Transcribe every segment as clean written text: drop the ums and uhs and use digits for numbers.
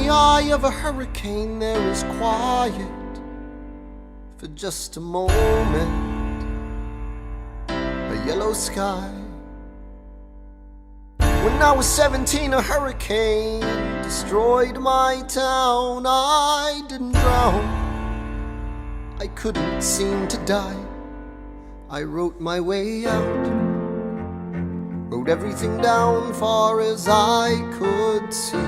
the eye of a hurricane there is quiet for just a moment, a yellow sky. When I was 17, a hurricane destroyed my town. I didn't drown, I couldn't seem to die. I wrote my way out, wrote everything down far as I could see.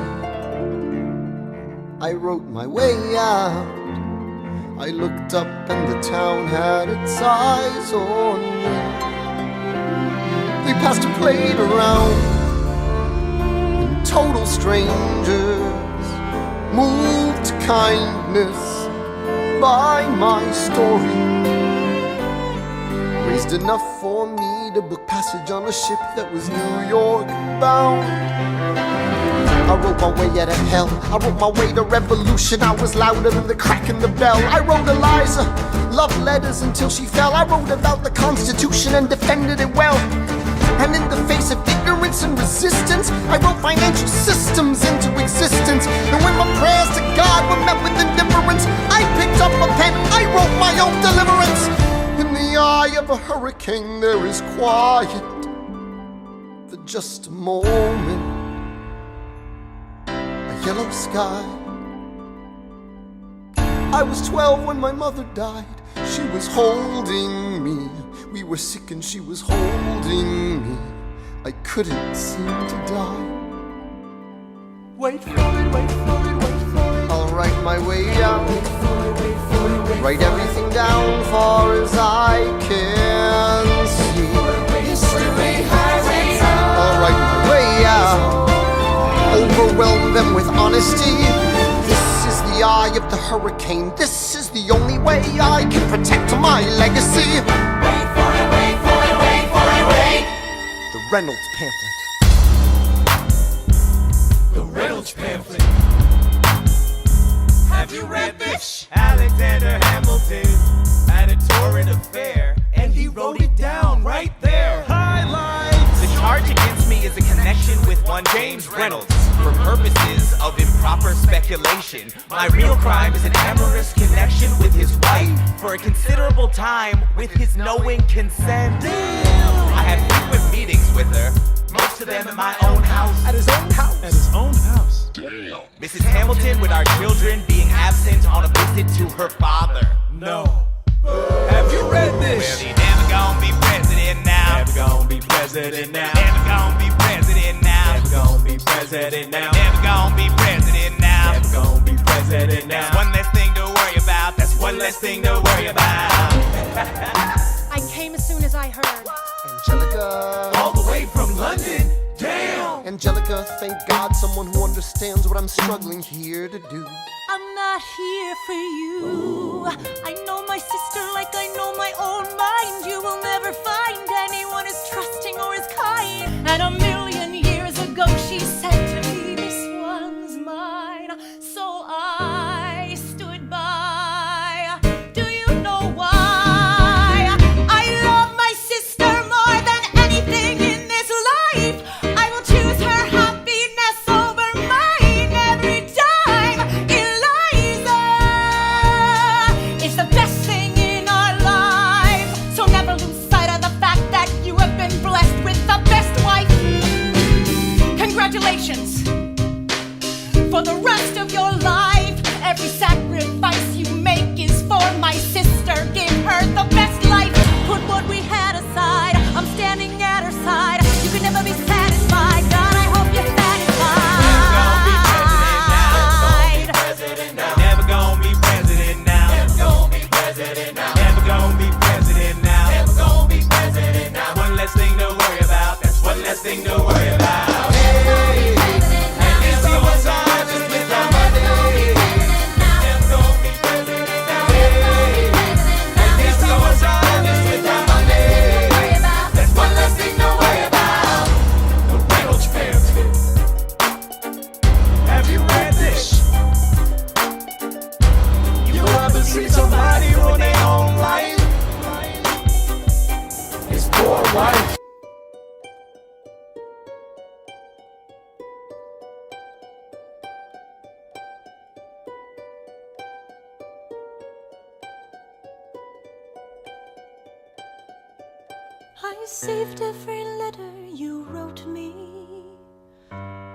I wrote my way out. I looked up and the town had its eyes on me. They passed a plate around, and total strangers moved to kindness by my story. Raised enough for me to book passage on a ship that was New York bound. I wrote my way out of hell, I wrote my way to revolution. I was louder than the crack in the bell. I wrote Eliza love letters until she fell. I wrote about the Constitution and defended it well. And in the face of ignorance and resistance, I wrote financial systems into existence. And when my prayers to God were met with indifference, I picked up a pen, I wrote my own deliverance. In the eye of a hurricane there is quiet for just a moment, a yellow sky. I was 12 when my mother died. She was holding me. We were sick and she was holding me. I couldn't seem to die. Wait for it, wait for it, wait for it. I'll write my way out, write everything down far as I can see. I'll write my way out, overwhelm them with honesty. This is the eye of the hurricane. This is the only way I can protect my legacy. Wait for it, wait for it, wait for it, wait. The Reynolds Pamphlet. The Reynolds Pamphlet. Have you read this? Alexander Hamilton had a torrid affair, and he wrote it down right there. Highlights! The charge against me is a connection with one James Reynolds for purposes of improper speculation. My real crime is an amorous connection with his wife for a considerable time with his knowing consent. Damn. I had frequent meetings with her, most of them at my own house. At his own house? At his own house. Damn. Mrs. Hamilton, with our children being absent on a visit to her father. No. Have you read this? Well, he never gonna be president now. Never gonna be president now. Never gonna be president now. Never gonna be president now. Never gonna be president now. Never gonna be president now. That's one less thing to worry about. That's one less thing to worry about. I came as soon as I heard. Angelica. All the way from London. Damn. Angelica, thank God someone who understands what I'm struggling here to do. I'm not here for you. I know my sister like I know my own mind. You will never find anyone as trusting or as kind. And a million years ago she said to me, this one's mine. So I stood by. Do you know why? I love my sister more than anything in this life. I will choose her happiness over mine every time. Eliza is the best thing in our lives. So never lose sight of the fact that you have been blessed with the best wife. Congratulations for the rest of your life. Every sacrifice you make is for my sister. Give her the best life. Put what we had aside. I'm standing at her side. You can never be satisfied. God, I hope you're satisfied. Never gonna be president now. Never gonna be president now. Never gonna be president now. Never gonna be president now. One less thing to worry about. That's one less thing to worry about. Hey, and this is what's on just with our money. Never gonna be president now. Hey, and this is what's on just with our money. That's one less thing to worry about. The Reynolds Pamphlet. Have you read this? You ever see somebody ruin their own life? His poor wife. I saved every letter you wrote me.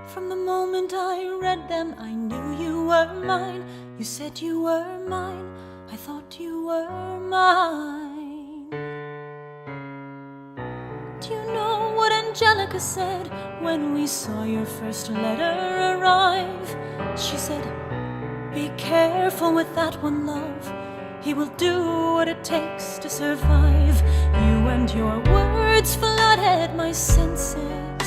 From the moment I read them, I knew you were mine. You said you were mine, I thought you were mine. Do you know what Angelica said when we saw your first letter arrive? She said, "Be careful with that one, love. He will do what it takes to survive." You and your words flooded my senses.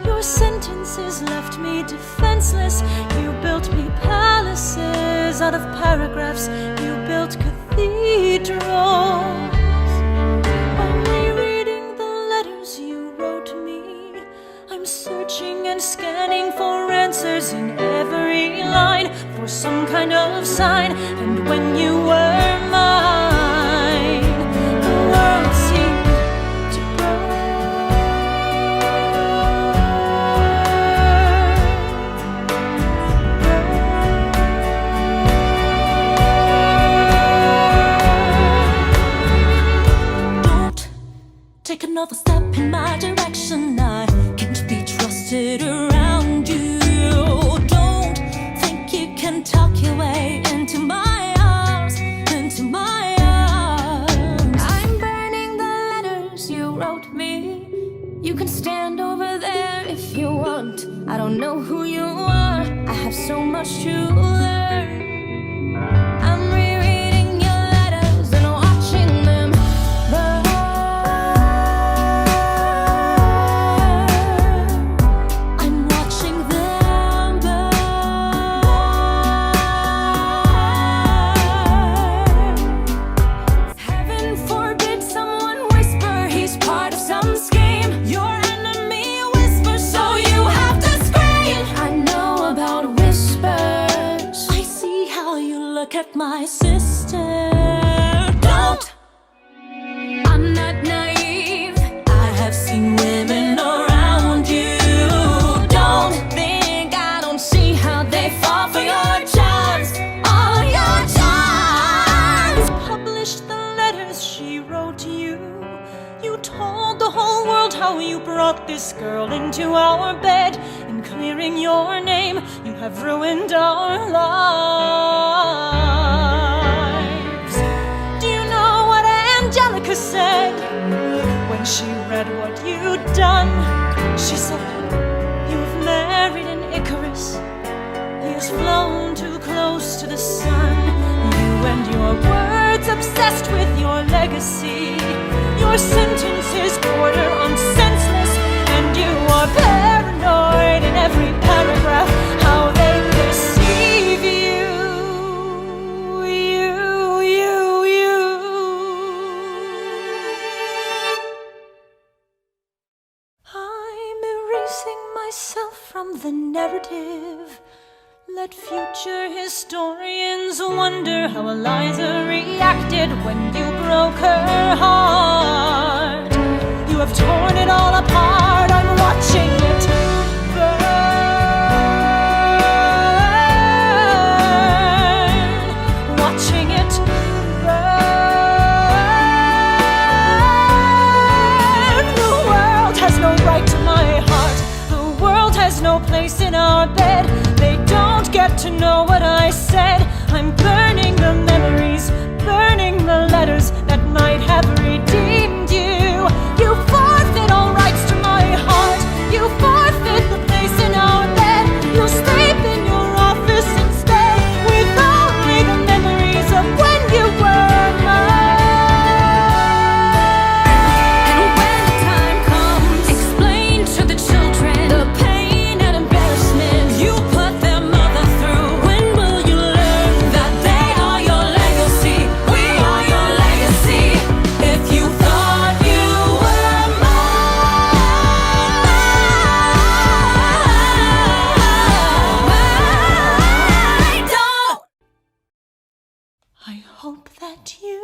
Your sentences left me defenseless. You built me palaces out of paragraphs. You built cathedrals. I'm rereading the letters you wrote me. I'm searching and scanning for answers in every line, for some kind of sign. And when you were mine, the world seemed to Don't take another step in my direction. I can't be trusted around you. Don't think you can talk your way into my arms, into my arms. I'm burning the letters you wrote me. You can stand over there if you want. I don't know who you are, I have so much to learn. I'm rereading your letters and watching them burn. I'm watching them burn. Heaven forbid someone whisper he's part of some scheme. Your enemy whispers, so you have to scream. I know about whispers. I see how you look at my sister. Don't. I'm not naive. I have seen women around you. Don't think I don't see how they fall for your charms. All your charms. Published the letters she wrote you. You told the whole world how you brought this girl into our bed. In clearing your name, you have ruined our lives. Do you know what Angelica said when she read what you'd done? She said, "You have married an Icarus. He has flown too close to the sun. You and your words obsessed with your legacy. Your sentences border on senseless, and you are paranoid in every paragraph. How they deceive you, you. I'm erasing myself from the narrative. Let future historians wonder how Eliza reacted when you broke her heart. You have torn it all apart. I'm watching it burn. Watching it burn. The world has no right to my heart. The world has no place in our bed. They don't get to know what I said. I'm burning the memories, burning the letters that might have redeemed you. You forfeit all rights to my heart. You forfeit the place in our bed. You'll sleep in your office instead, with only the memories of when you were mine. And when the time comes, explain to the children the pain and embarrassment you put their mother through. When will you learn that they are your legacy? We are your legacy. If you thought you were mine, don't. I hope that you